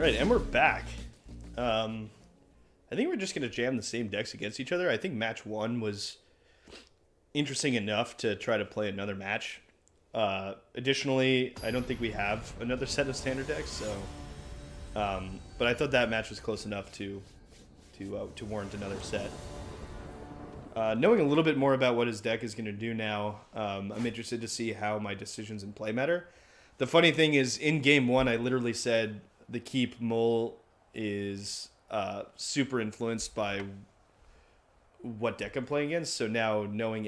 Alright, and we're back. I think we're just going to jam the same decks against each other. I think match 1 was interesting enough to try to play another match. Additionally, I don't think we have another set of standard decks, so... but I thought that match was close enough to warrant another set. Knowing a little bit more about what his deck is going to do now, I'm interested to see how my decisions in play matter. The funny thing is, in game 1, I literally said the keep mole is super influenced by what deck I'm playing against. So now knowing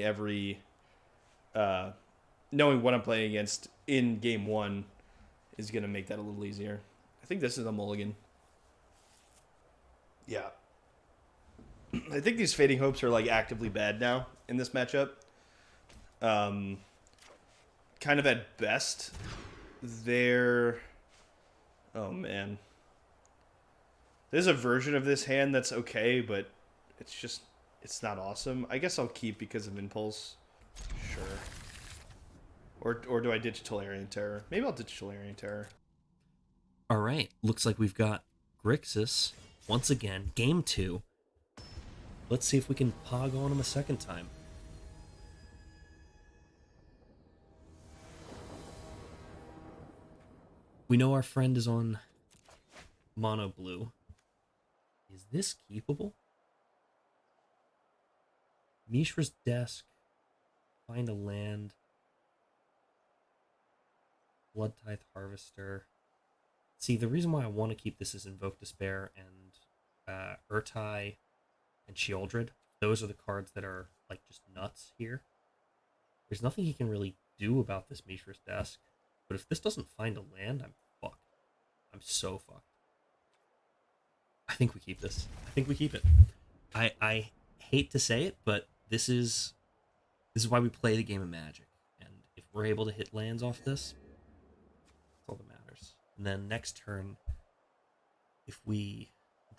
knowing what I'm playing against in game 1 is going to make that a little easier. I think this is a mulligan. Yeah. I think these Fading Hopes are like actively bad now in this matchup. Kind of at best, they're... Oh, man. There's a version of this hand that's okay, but it's not awesome. I guess I'll keep because of Impulse. Sure. Or do I ditch Tolarian Terror? Maybe I'll ditch Tolarian Terror. All right. Looks like we've got Grixis once again. Game 2. Let's see if we can pog on him a second time. We know our friend is on mono blue. Is this keepable? Mishra's Desk. Find a land. Blood Tithe Harvester. See, the reason why I want to keep this is Invoke Despair and Urtai and Sheoldred. Those are the cards that are like just nuts here. There's nothing he can really do about this Mishra's Desk. But if this doesn't find a land, I'm fucked. I'm so fucked. I think we keep this. I think we keep it. I hate to say it, but this is why we play the game of Magic. And if we're able to hit lands off this, that's all that matters. And then next turn, if we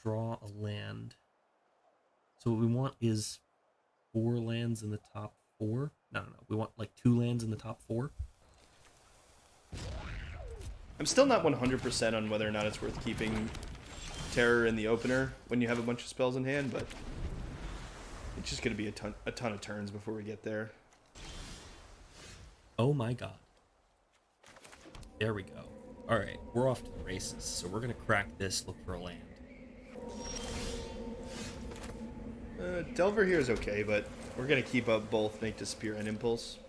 draw a land, so what we want is 4 lands in the top 4. No. We want like 2 lands in the top 4. I'm still not 100% on whether or not it's worth keeping Terror in the opener when you have a bunch of spells in hand, but it's just going to be a ton of turns before we get there. Oh my god. There we go. Alright, we're off to the races, so we're going to crack this, look for a land. Delver here is okay, but we're going to keep up both Make Disappear and Impulse.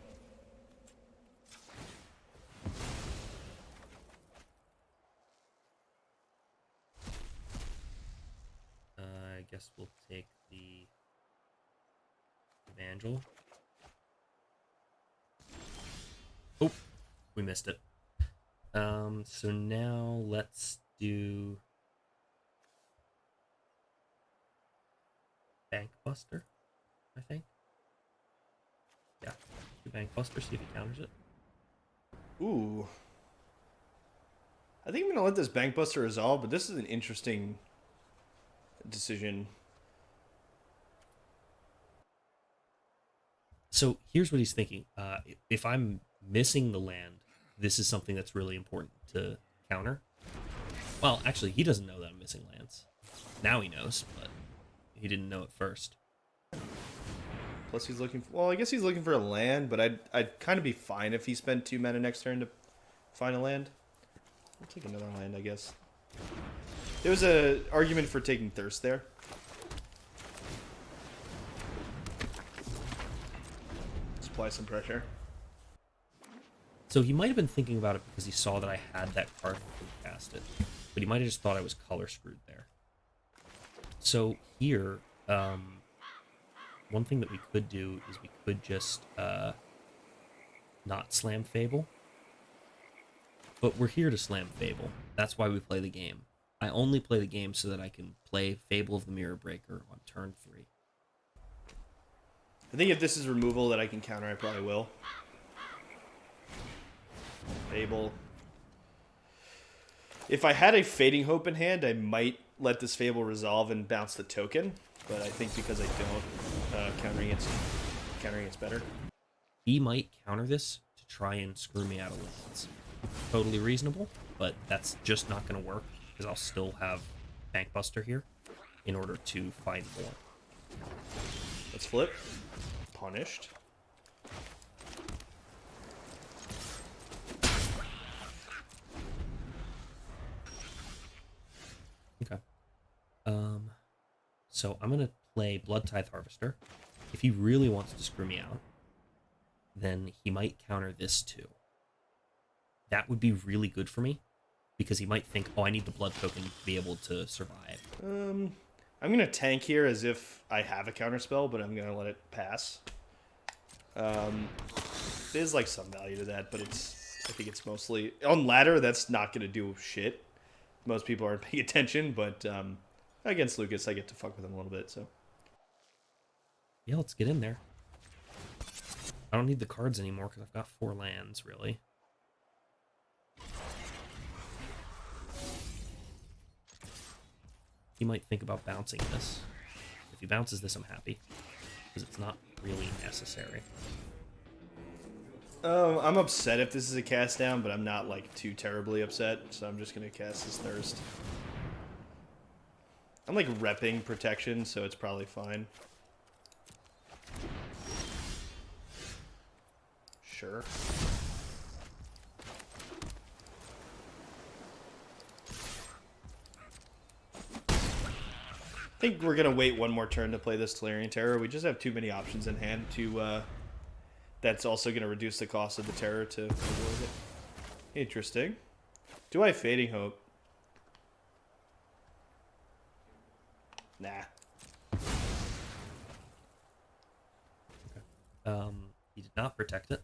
I guess we'll take the Evangel. Oh, we missed it. So now let's do Bankbuster, I think. Yeah, do Bankbuster, see if he counters it. Ooh. I think I'm going to let this Bankbuster resolve, but this is an interesting decision. So here's what he's thinking. If I'm missing the land, this is something that's really important to counter. Well, actually, he doesn't know that I'm missing lands. Now he knows, but he didn't know it first. Plus he's looking for... Well, I guess he's looking for a land, but I'd kind of be fine if he spent 2 mana next turn to find a land. I'll take another land, I guess. There was an argument for taking Thirst there. Let's apply some pressure. So he might have been thinking about it because he saw that I had that card to cast it. But he might have just thought I was color screwed there. So here, one thing that we could do is we could just not slam Fable. But we're here to slam Fable. That's why we play the game. I only play the game so that I can play Fable of the Mirror Breaker on turn 3. I think if this is removal that I can counter, I probably will. Fable. If I had a Fading Hope in hand, I might let this Fable resolve and bounce the token. But I think because I don't, countering it's better. He might counter this to try and screw me out of lands. Totally reasonable, but that's just not going to work. because I'll still have Bankbuster here in order to find more. Let's flip. Punished. Okay. So I'm gonna play Blood Tithe Harvester. If he really wants to screw me out, then he might counter this too. That would be really good for me, because he might think, oh, I need the blood token to be able to survive. I'm gonna tank here as if I have a counterspell, but I'm gonna let it pass. There's like some value to that, but I think it's mostly on ladder. That's not gonna do shit. Most people aren't paying attention, but against Lucas, I get to fuck with him a little bit. So Yeah, let's get in there. I don't need the cards anymore because I've got 4 lands, really. He might think about bouncing this. If he bounces this, I'm happy, because it's not really necessary. I'm upset if this is a cast down, but I'm not like too terribly upset, so I'm just gonna cast this Thirst. I'm like repping protection, so it's probably fine. Sure. I think we're gonna wait one more turn to play this Tolarian Terror. We just have too many options in hand to that's also gonna reduce the cost of the Terror to avoid it. Interesting. Do I have Fading Hope? Nah. Okay. He did not protect it.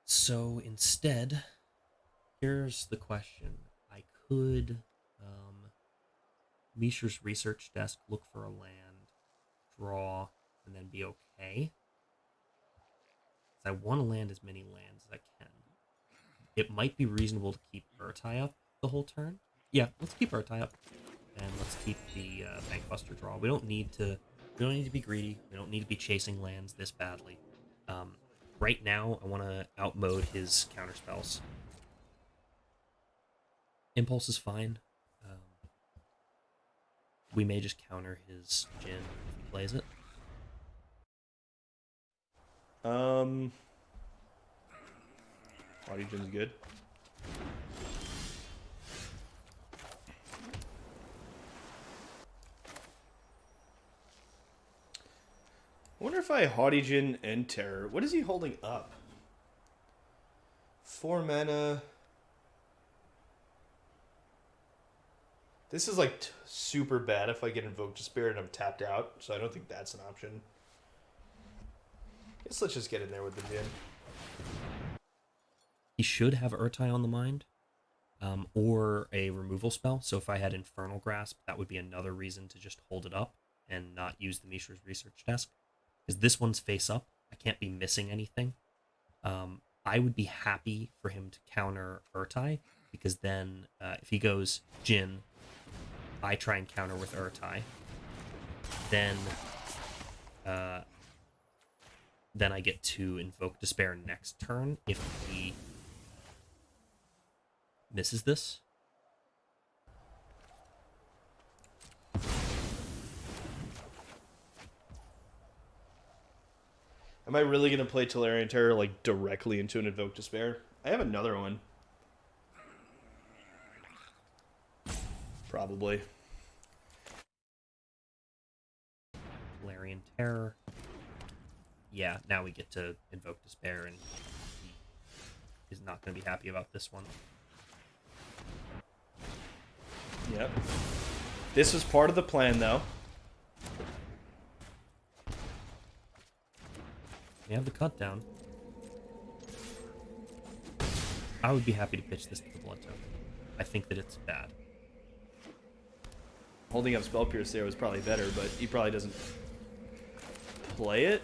So instead, here's the question. I could Mishra's Research Desk, look for a land, draw, and then be okay. I want to land as many lands as I can. It might be reasonable to keep Urtai up the whole turn. Yeah, let's keep Urtai up, and let's keep the Bankbuster draw. We don't need to be greedy. We don't need to be chasing lands this badly. Right now, I want to outmode his counterspells. Impulse is fine. We may just counter his Jin if he plays it. Audigen's good. I wonder if I Haughty and Terror. What is he holding up? 4 mana. This is like super bad if I get Invoke Despair and I'm tapped out, so I don't think that's an option. Guess let's just get in there with the Jin. He should have Urtai on the mind, or a removal spell. So if I had Infernal Grasp, that would be another reason to just hold it up and not use the Mishra's Research Desk. Because this one's face up. I can't be missing anything. I would be happy for him to counter Urtai, because then if he goes Jin, I try and counter with Urtai. Then I get to Invoke Despair next turn if he misses this. Am I really going to play Tolarian Terror like directly into an Invoke Despair? I have another one. Probably. Tolarian Terror. Yeah, now we get to Invoke Despair, and he is not going to be happy about this one. Yep. This was part of the plan, though. We have the cut down. I would be happy to pitch this to the Blood Token. I think that it's bad. Holding up Spell Pierce there was probably better, but he probably doesn't play it.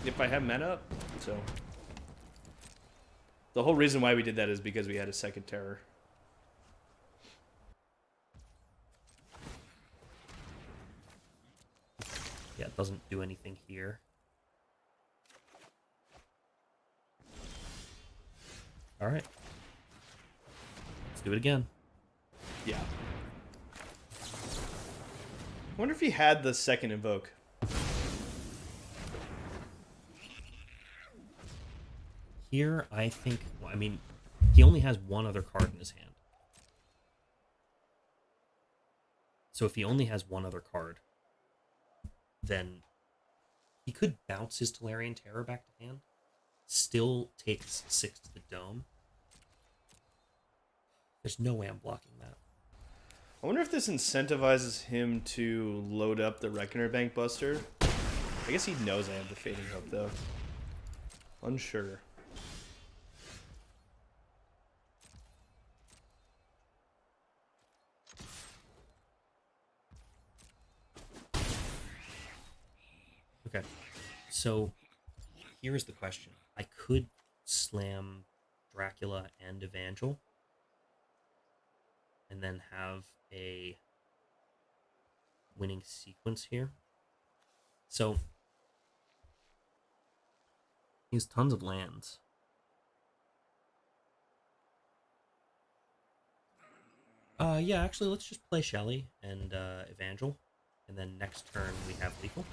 If I have mana up, so. The whole reason why we did that is because we had a second Terror. Yeah, it doesn't do anything here. Alright. Let's Do it again. Yeah. I wonder if he had the second invoke. Here, I think... Well, I mean, he only has one other card in his hand. So if he only has one other card, then he could bounce his Tolarian Terror back to hand. Still takes 6 to the dome. There's no way I'm blocking that. I wonder if this incentivizes him to load up the Reckoner Bank Buster. I guess he knows I have the Fading Hope, though. Unsure. Okay, so here's the question. I could slam Dracula and Evangel and then have a winning sequence here. So he has tons of lands. Yeah, actually, let's just play Shelly and Evangel, and then next turn we have Lethal.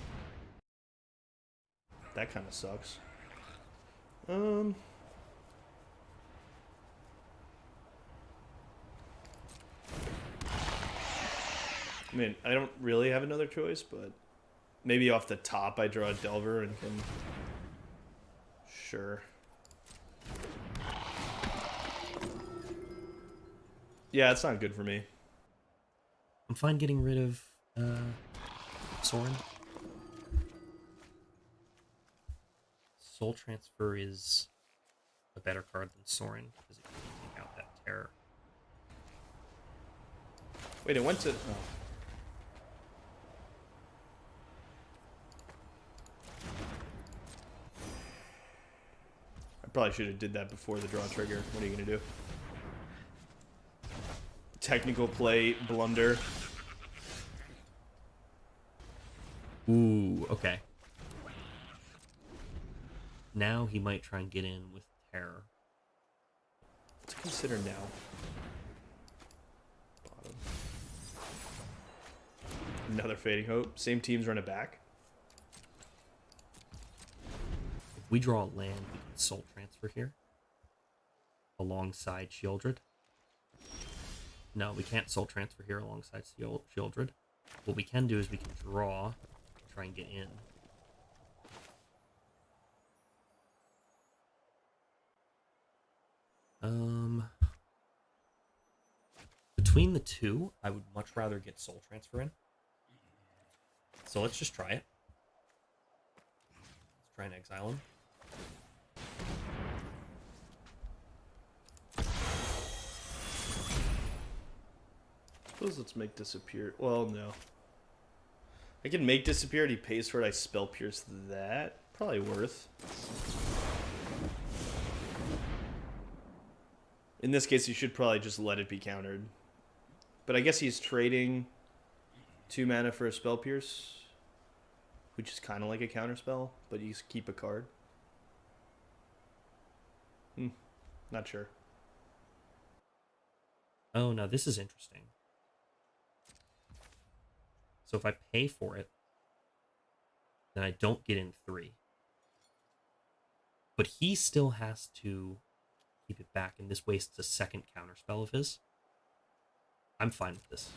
That kind of sucks. I mean, I don't really have another choice, but maybe off the top I draw a Delver and can... Sure. Yeah, it's not good for me. I'm fine getting rid of Sorin. Soul Transfer is a better card than Sorin because it can take out that terror. Wait, it went to... Oh. I probably should have did that before the draw trigger. What are you going to do? Technical play, blunder. Ooh, okay. Now he might try and get in with terror. Let's consider now. Bottom. Another Fading Hope. Same teams run it back. If we draw a land, we can Soul Transfer here. Alongside Shieldred. No, we can't Soul Transfer here alongside Shieldred. What we can do is we can draw and try and get in. Between the two, I would much rather get Soul Transfer in. So let's just try it. Let's try and exile him. Suppose let's make disappear. Well, no. I can make disappear and he pays for it. I spell pierce that. Probably worth. In this case, you should probably just let it be countered. But I guess he's trading 2 mana for a spell pierce, which is kind of like a counter spell, but you keep a card. Not sure. Oh, now this is interesting. So if I pay for it, then I don't get in 3. But he still has to keep it back, and this wastes a second counter spell of his. I'm fine with this.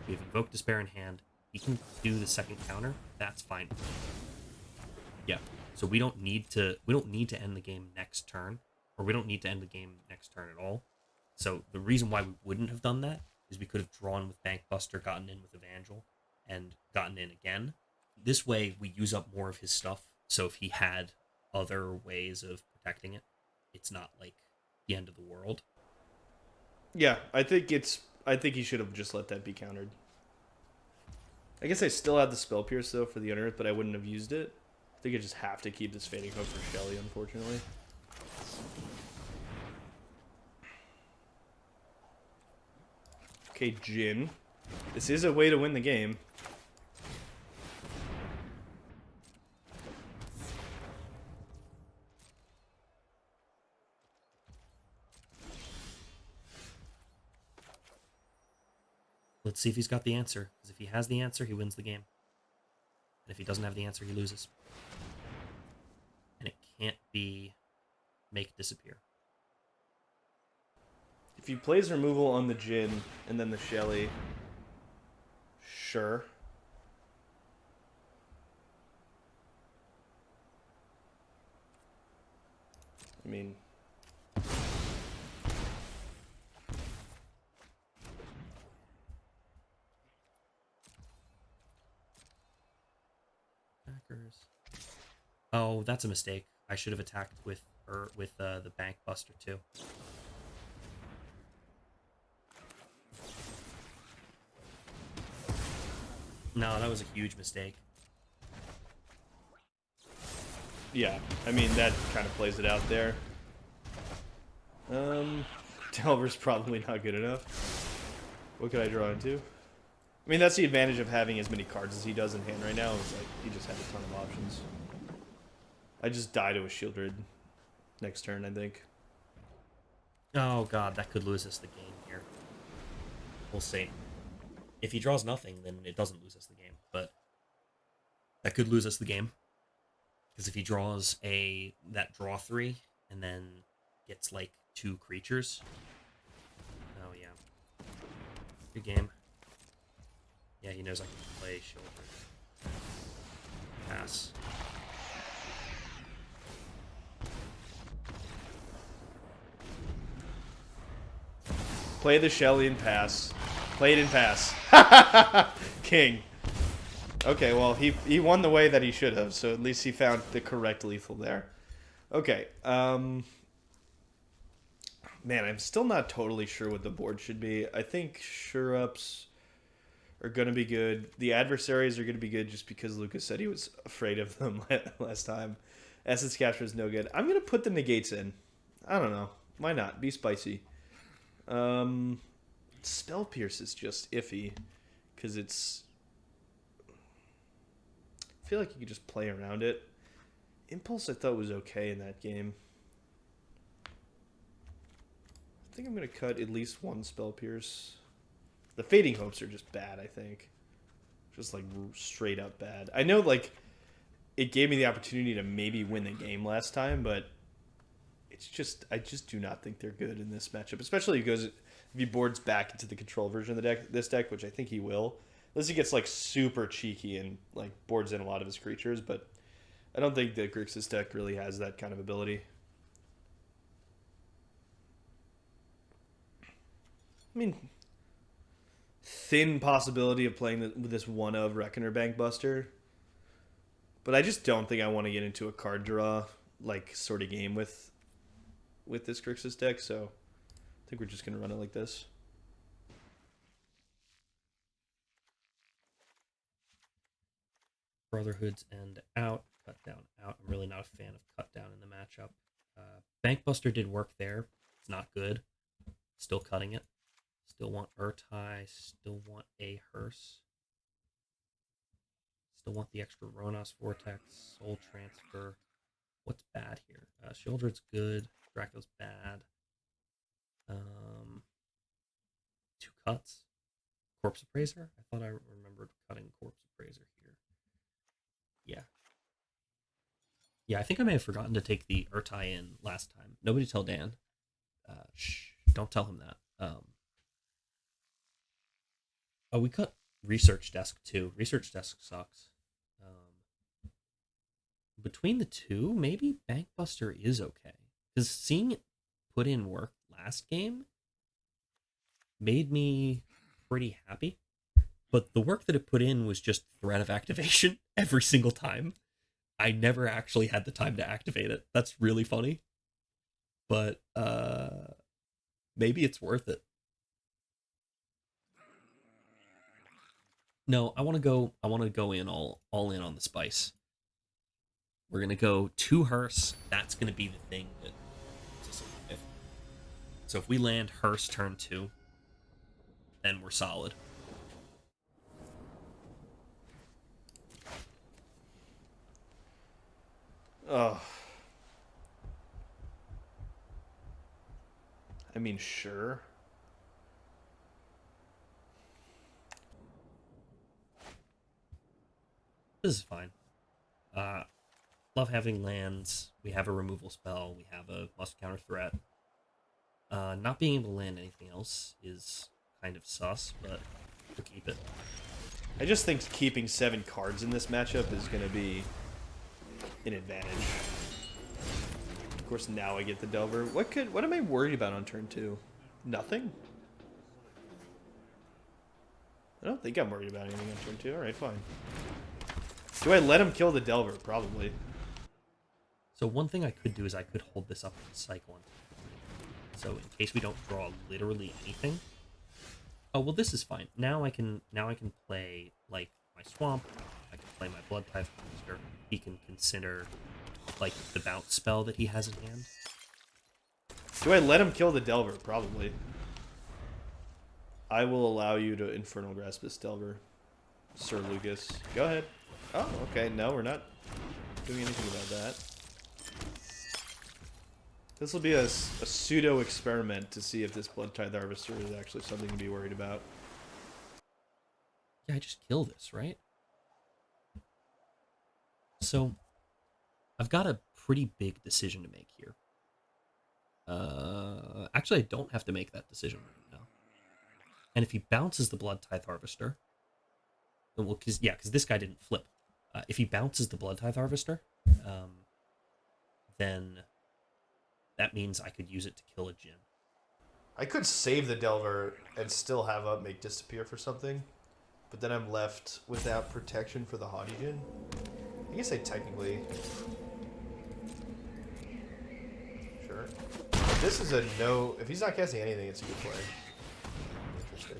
We have Invoke Despair in hand. He can do the second counter. That's fine. Yeah. So we don't need to end the game next turn, or we don't need to end the game next turn at all. So the reason why we wouldn't have done that is we could have drawn with Bankbuster, gotten in with Evangel, and gotten in again. This way we use up more of his stuff. So if he had other ways of protecting it, it's not like the end of the world. Yeah, I think he should have just let that be countered. I guess I still have the spell pierce though for the Unearth, but I wouldn't have used it. I think I just have to keep this Fading Hope for Shelly, unfortunately. Okay, Jin. This is a way to win the game. Let's see if he's got the answer. Because if he has the answer, he wins the game. And if he doesn't have the answer, he loses. And it can't be make it disappear. If he plays removal on the Jin and then the Shelly, sure. I mean, Attackers. Oh, that's a mistake. I should have attacked with the Bank Buster too. No, that was a huge mistake. yeah. I mean, that kind of plays it out there. Delver's probably not good enough. What could I draw into? I mean, that's the advantage of having as many cards as he does in hand right now. It's like, he just has a ton of options. I just die to a Shieldred next turn, I think. Oh god, that could lose us the game here. We'll see. If he draws nothing, then it doesn't lose us the game, but that could lose us the game. Because if he draws that draw 3 and then gets like 2 creatures. Oh yeah. Good game. Yeah, he knows I can play Shieldred. Pass. Play the Shelly and pass. Play it and pass. King. Okay, well, he won the way that he should have, so at least he found the correct lethal there. Okay, man, I'm still not totally sure what the board should be. I think sure-ups are going to be good. The adversaries are going to be good just because Lucas said he was afraid of them last time. Essence Capture is no good. I'm going to put the negates in. I don't know. Why not? Be spicy. Spell Pierce is just iffy because it's... I feel like you could just play around it. Impulse I thought was okay in that game. I think I'm going to cut at least one Spell Pierce. The Fading Hopes are just bad, I think. Just like straight up bad. I know like it gave me the opportunity to maybe win the game last time, but it's just I just do not think they're good in this matchup. Especially if he boards back into the control version of the deck, this deck, which I think he will. Unless he gets like super cheeky and like boards in a lot of his creatures, but I don't think the Grixis deck really has that kind of ability. I mean, thin possibility of playing with this one of Reckoner Bank Buster, but I just don't think I want to get into a card draw like sort of game with this Grixis deck. So I think we're just gonna run it like this. Brotherhood's End out, cut down out. I'm really not a fan of cut down in the matchup. Bankbuster did work there. It's not good. Still cutting it. Still want Urtai. Still want a Hearse. Still want the extra Ronos Vortex. Soul Transfer. What's bad here? Shieldred's good. Draco's bad. 2 cuts. Corpse Appraiser? I thought I remembered cutting Corpse Appraiser here. Yeah. Yeah, I think I may have forgotten to take the Urtai in last time. Nobody tell Dan. Shh. Don't tell him that. Oh, we cut Research Desk too. Research Desk sucks. Between the two, maybe Bankbuster is okay. Because seeing it put in work last game made me pretty happy. But the work that it put in was just threat of activation every single time. I never actually had the time to activate it. That's really funny. But maybe it's worth it. No, I want to go in all in on the spice. We're gonna go 2 Hearse. That's gonna be the thing that puts us alive. So if we land Hearse turn 2, then we're solid. Oh. I mean, sure. This is fine. Love having lands. We have a removal spell. We have a must counter threat. Not being able to land anything else is kind of sus, but we'll keep it. I just think keeping 7 cards in this matchup is going to be an advantage. Of course, now I get the Delver. What am I worried about on turn 2? Nothing? I don't think I'm worried about anything on turn 2. Alright, fine. Do I let him kill the Delver? Probably. So one thing I could do is I could hold this up and cycle. So in case we don't draw literally anything. Oh well, this is fine. Now I can play like my swamp. I can play my Blood Tithe Harvester. He can consider like the bounce spell that he has in hand. Do I let him kill the Delver? Probably. I will allow you to Infernal Grasp this Delver, Sir Lucas. Go ahead. Oh, okay. No, we're not doing anything about that. This will be a pseudo experiment to see if this Blood Tithe Harvester is actually something to be worried about. Yeah, I just kill this, right? So, I've got a pretty big decision to make here. Actually, I don't have to make that decision right now. And if he bounces the Blood Tithe Harvester, well, because this guy didn't flip. If he bounces the Blood Tithe Harvester, then that means I could use it to kill a Djinn. I could save the Delver and still have up make disappear for something, but then I'm left without protection for the Haughty Djinn. I guess I technically... Sure. If this is a no... If he's not casting anything, it's a good play. Interesting.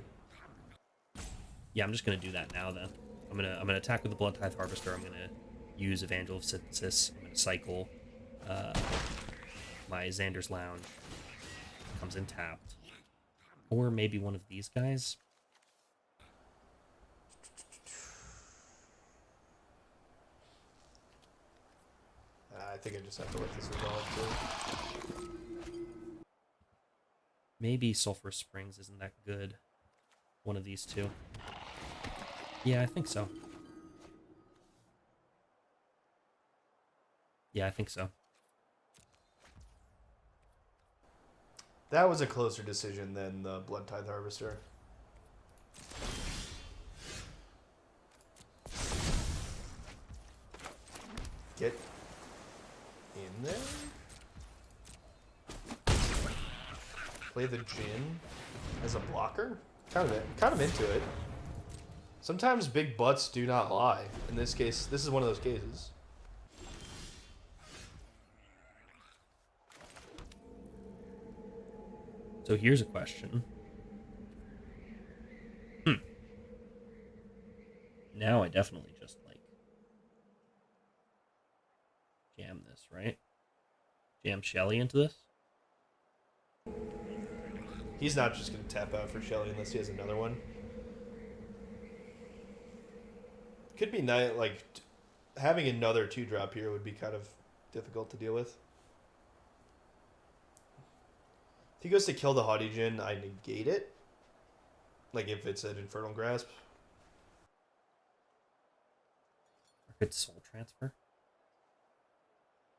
Yeah, I'm just gonna do that now then. I'm gonna attack with the Blood Tithe Harvester. I'm gonna use Evangel of Synthesis. I'm gonna cycle my Xander's Lounge. Comes in tapped. Or maybe one of these guys. I think I just have to let this resolve too. Maybe Sulphurous Springs isn't that good. One of these two. Yeah, I think so. Yeah, I think so. That was a closer decision than the Blood Tithe Harvester. Get in there. Play the Djinn as a blocker. Kind of into it. Sometimes big butts do not lie. In this case, this is one of those cases. So here's a question. Now I definitely just, like, jam this, right? Jam Shelly into this? He's not just going to tap out for Shelly unless he has another one. Could be nice, like, having another 2-drop here would be kind of difficult to deal with. If he goes to kill the Haughty Djinn, I negate it. Like, if it's an Infernal Grasp. Or could Soul Transfer?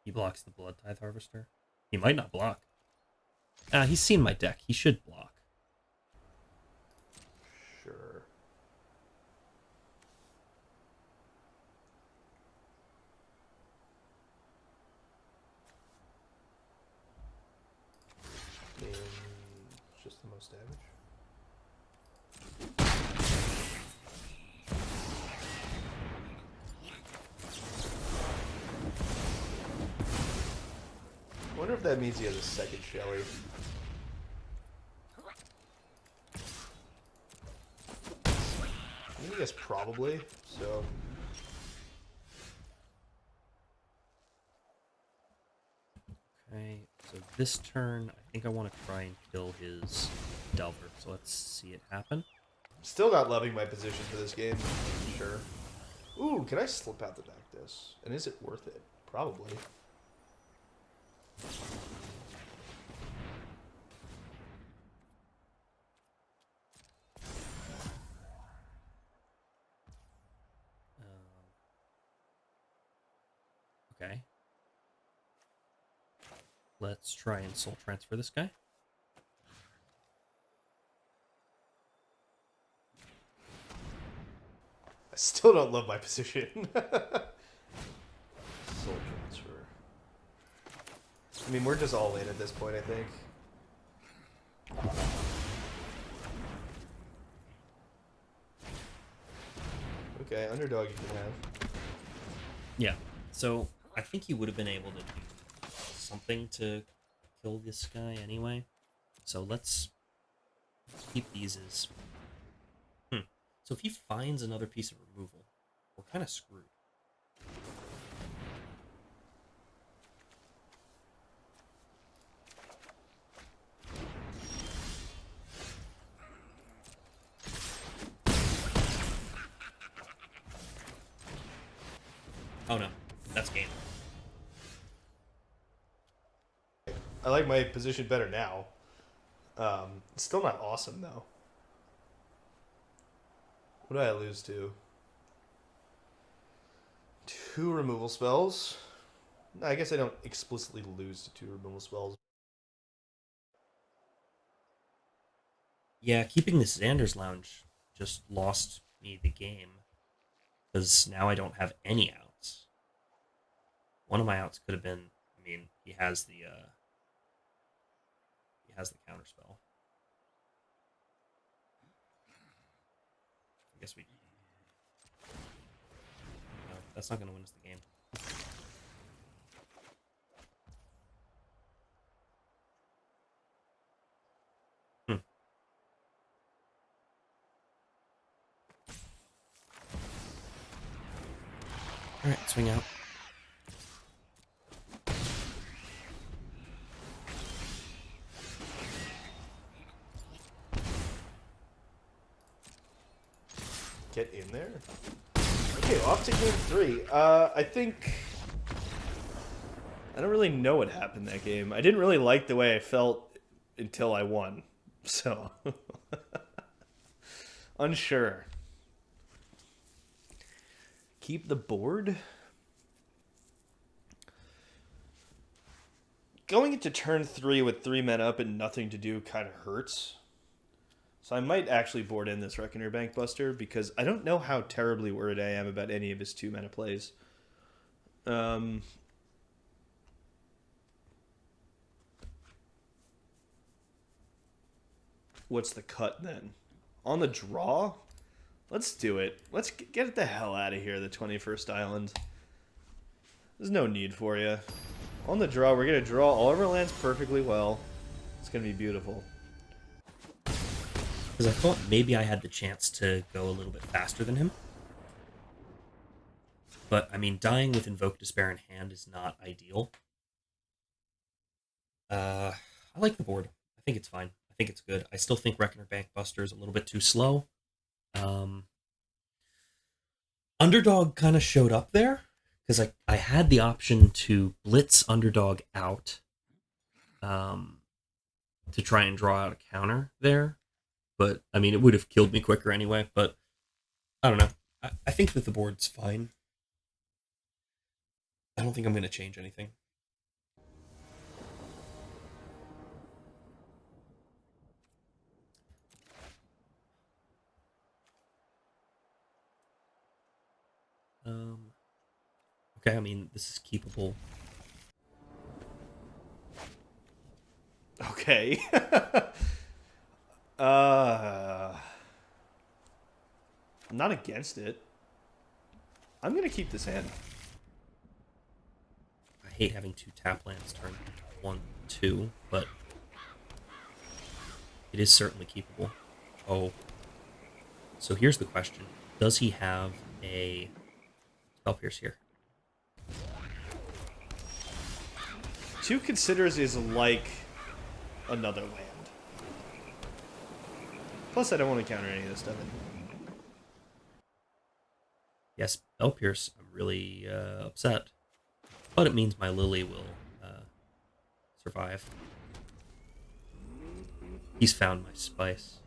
He blocks the Blood Tithe Harvester. He might not block. He's seen my deck. He should block. Sure. And just the most damage. I wonder if that means he has a second Shelly. I guess probably, so... Okay, so this turn, I think I want to try and kill his Delver. So let's see it happen. Still not loving my position for this game. Sure. Ooh, can I slip out the back this? And is it worth it? Probably. Okay. Let's try and soul transfer this guy. I still don't love my position. Soul transfer. I mean, we're just all in at this point, I think. Okay, underdog you can have. Yeah. So I think he would have been able to do something to kill this guy anyway. So let's keep these as... So if he finds another piece of removal, we're kind of screwed. Oh no, that's game. I like my position better now. It's still not awesome, though. What do I lose to? 2 removal spells? I guess I don't explicitly lose to 2 removal spells. Yeah, keeping the Xander's Lounge just lost me the game. Because now I don't have any outs. One of my outs could have been... I mean, he has the counterspell. I guess we... No, that's not going to win us the game. Alright, swing out. Get in there? Okay, off to game 3. I think... I don't really know what happened that game. I didn't really like the way I felt until I won. So... unsure. Keep the board? Going into turn 3 with 3 men up and nothing to do kind of hurts. So I might actually board in this Reckoner Bank Buster because I don't know how terribly worried I am about any of his 2 mana plays. What's the cut then? On the draw? Let's do it. Let's get the hell out of here, the 21st Island. There's no need for you. On the draw, we're going to draw all of our lands perfectly well. It's going to be beautiful. Because I thought maybe I had the chance to go a little bit faster than him. But, I mean, dying with Invoke Despair in hand is not ideal. I like the board. I think it's fine. I think it's good. I still think Reckoner Bank Buster is a little bit too slow. Underdog kind of showed up there. Because I had the option to blitz Underdog out to try and draw out a counter there. But, I mean, it would have killed me quicker anyway. But, I don't know. I think that the board's fine. I don't think I'm going to change anything. Okay, I mean, this is keepable. Okay. I'm not against it. I'm going to keep this hand. I hate having 2 tap lands turn 1, 2, but it is certainly keepable. Oh. So here's the question. Does he have a Spell Pierce here? 2 Considers is like another land. Plus, I don't want to counter any of this stuff. Yes, Spell Pierce. I'm really upset. But it means my Lily will survive. He's found my spice.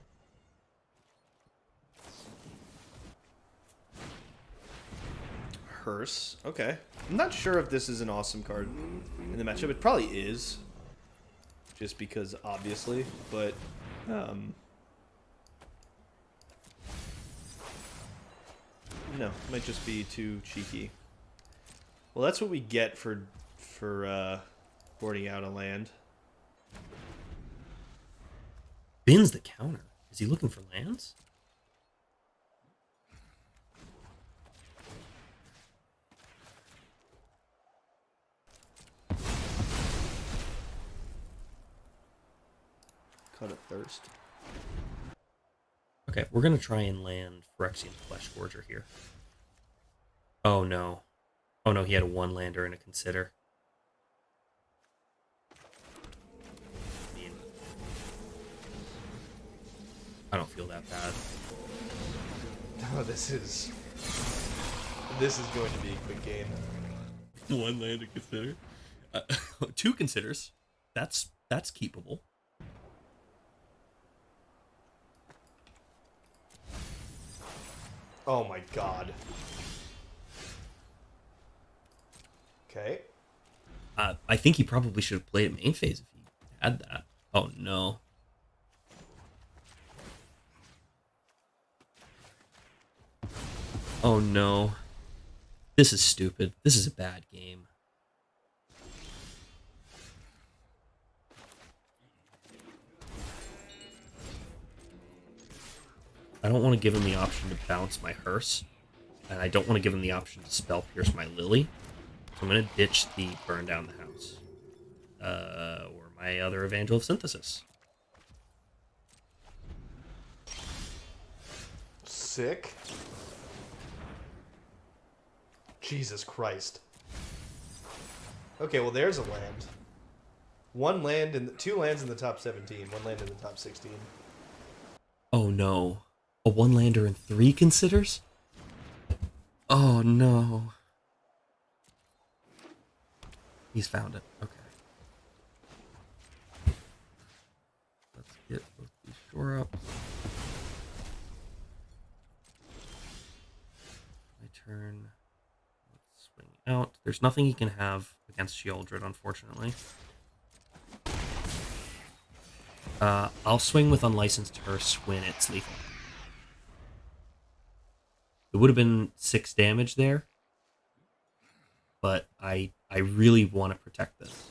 Hearse. Okay. I'm not sure if this is an awesome card in the matchup. It probably is, just because obviously, but no, it might just be too cheeky. Well, that's what we get for boarding out a land. Bins the counter. Is he looking for lands? Cut a thirst. Okay, we're going to try and land Phyrexian Flesh Gorger here. Oh, no. Oh, no, he had a one-lander and a Consider. I mean, I don't feel that bad. No, this is going to be a quick game. One land to consider. Two considers. That's keepable. Oh my god. Okay. I think he probably should have played it main phase if he had that. Oh no. Oh no. This is stupid. This is a bad game. I don't want to give him the option to bounce my Hearse, and I don't want to give him the option to Spell Pierce my Lily, so I'm going to ditch the Burn Down the House. Or my other Evangel of Synthesis. Sick. Jesus Christ. Okay, well there's a land. One land in the, two lands in the top 17, one land in the top 16. Oh no. A one-lander and three considers? Oh no. He's found it. Okay. Let's get both these shore ups. My turn. Let's swing out. There's nothing he can have against Sheoldred, unfortunately. I'll swing with Unlicensed Hearse when it's lethal. It would have been 6 damage there, but I really want to protect this.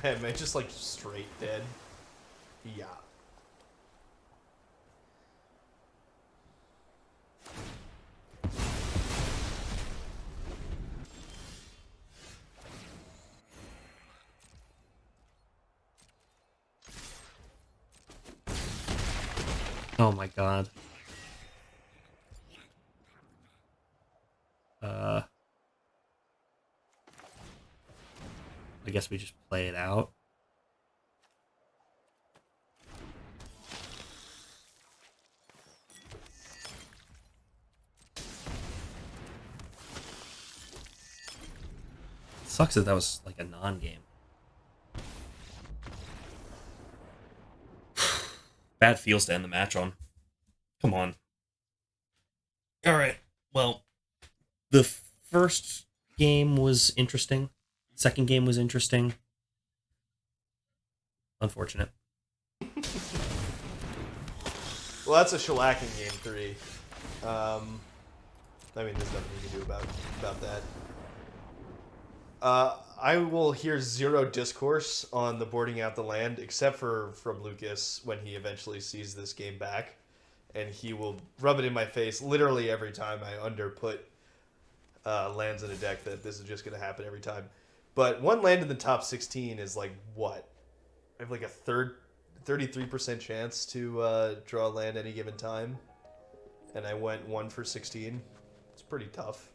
Am I just like straight dead? Yeah. Oh my god. I guess we just play it out. Sucks that was like a non-game. Bad feels to end the match on. Come on. Alright, well, the first game was interesting. Second game was interesting. Unfortunate. Well, that's a shellacking game 3. I mean, there's nothing you can do about that. I will hear zero discourse on the boarding out the land, except for from Lucas when he eventually sees this game back, and he will rub it in my face literally every time I underput lands in a deck that this is just going to happen every time. But one land in the top 16 is like what? I have like a 33% chance to draw a land any given time, and I went 1 for 16. It's pretty tough.